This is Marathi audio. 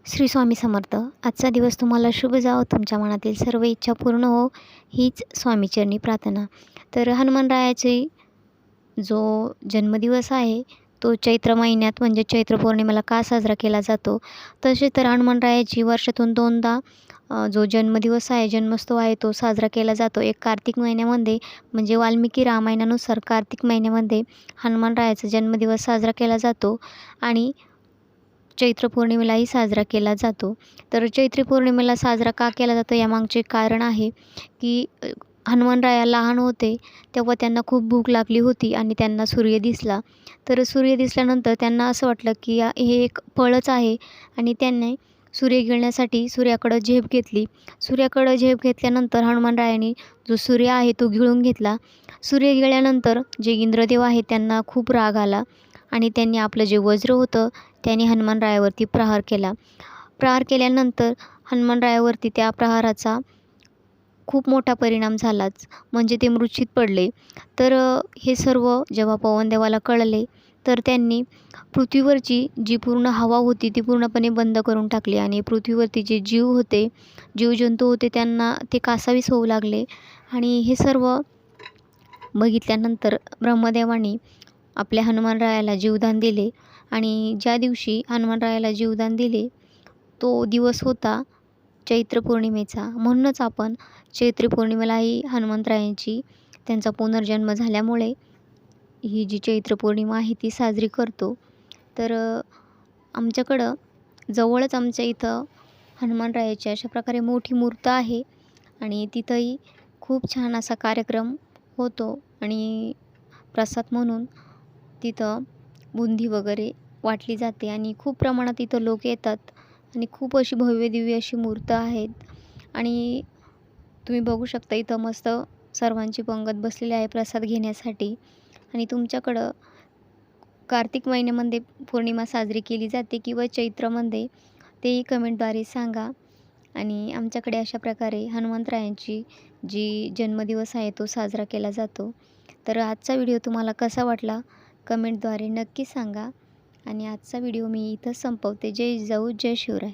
श्री स्वामी समर्थ. आजचा दिवस तुम्हाला शुभ जावो, तुमच्या मनातील सर्व इच्छा पूर्ण हो, हीच स्वामीचरणी प्रार्थना. तर हनुमानरायाचे जो जन्मदिवस आहे तो चैत्र महिन्यात म्हणजे चैत्र पौर्णिमेला का साजरा केला जातो, तसे तर हनुमानरायाची वर्षातून दोनदा जो जन्मदिवस आहे, जन्मोत्सव आहे तो साजरा केला जातो. एक कार्तिक महिन्यामध्ये म्हणजे वाल्मिकी रामायणानुसार कार्तिक महिन्यामध्ये हनुमानरायाचा जन्मदिवस साजरा केला जातो आणि चैत्र पौर्णिमेलाही साजरा केला जातो. तर चैत्री पौर्णिमेला साजरा का केला जातो यामागचे कारण आहे की हनुमानराया लहान होते तेव्हा त्यांना खूप भूक लागली होती आणि त्यांना सूर्य दिसला. तर सूर्य दिसल्यानंतर त्यांना असं वाटलं की हे एक फळच आहे आणि त्यांनी सूर्य गिळण्यासाठी सूर्याकडं झेप घेतली. सूर्याकडं झेप घेतल्यानंतर हनुमानरायाने जो सूर्य आहे तो गिळून घेतला. सूर्य गिळल्यानंतर जे इंद्रदेव आहेत त्यांना खूप राग आला आणि त्यांनी आपलं जे वज्र होतं त्याने हनुमानरायावरती प्रहार केला. प्रहार केल्यानंतर हनुमानरायावरती त्या प्रहाराचा खूप मोठा परिणाम झालाच, म्हणजे ते मूर्छित पडले. तर हे सर्व जेव्हा पवनदेवाला कळले तर त्यांनी पृथ्वीवरची जी पूर्ण हवा होती ती पूर्णपणे बंद करून टाकली आणि पृथ्वीवरती जे जीव होते, जीवजंतू होते त्यांना ते कासावीस होऊ लागले. आणि हे सर्व बघितल्यानंतर ब्रह्मदेवाने आपल्या हनुमानरायाला जीवदान दिले आणि ज्या दिवशी हनुमानरायाला जीवदान दिले तो दिवस होता चैत्र पौर्णिमेचा. म्हणूनच आपण चैत्र पौर्णिमेलाही हनुमंतरायांची त्यांचा पुनर्जन्म झाल्यामुळे ही जी चैत्र पौर्णिमा आहे ती साजरी करतो. तर आमच्याकडं जवळच आमच्या इथं हनुमानरायाची अशा प्रकारे मोठी मूर्त आहे आणि तिथंही खूप छान असा कार्यक्रम होतो आणि प्रसाद म्हणून तिथं बुंदी वगैरे वाटली जाते आणि खूप प्रमाणात इथं लोक येतात आणि खूप अशी भव्यदिव्य अशी मूर्त आहेत. आणि तुम्ही बघू शकता इथं मस्त सर्वांची पंगत बसलेली आहे प्रसाद घेण्यासाठी. आणि तुमच्याकडं कार्तिक महिन्यामध्ये पौर्णिमा साजरी केली जाते किंवा चैत्रामध्ये तेही कमेंटद्वारे सांगा. आणि आमच्याकडे अशा प्रकारे हनुमंतरायांची जी जन्मदिवस आहे तो साजरा केला जातो. तर आजचा व्हिडिओ तुम्हाला कसा वाटला कमेंटद्वारे नक्की सांगा. आणि आजचा व्हिडिओ मी इथं संपवते. जय जिजाऊ जय शिवराय.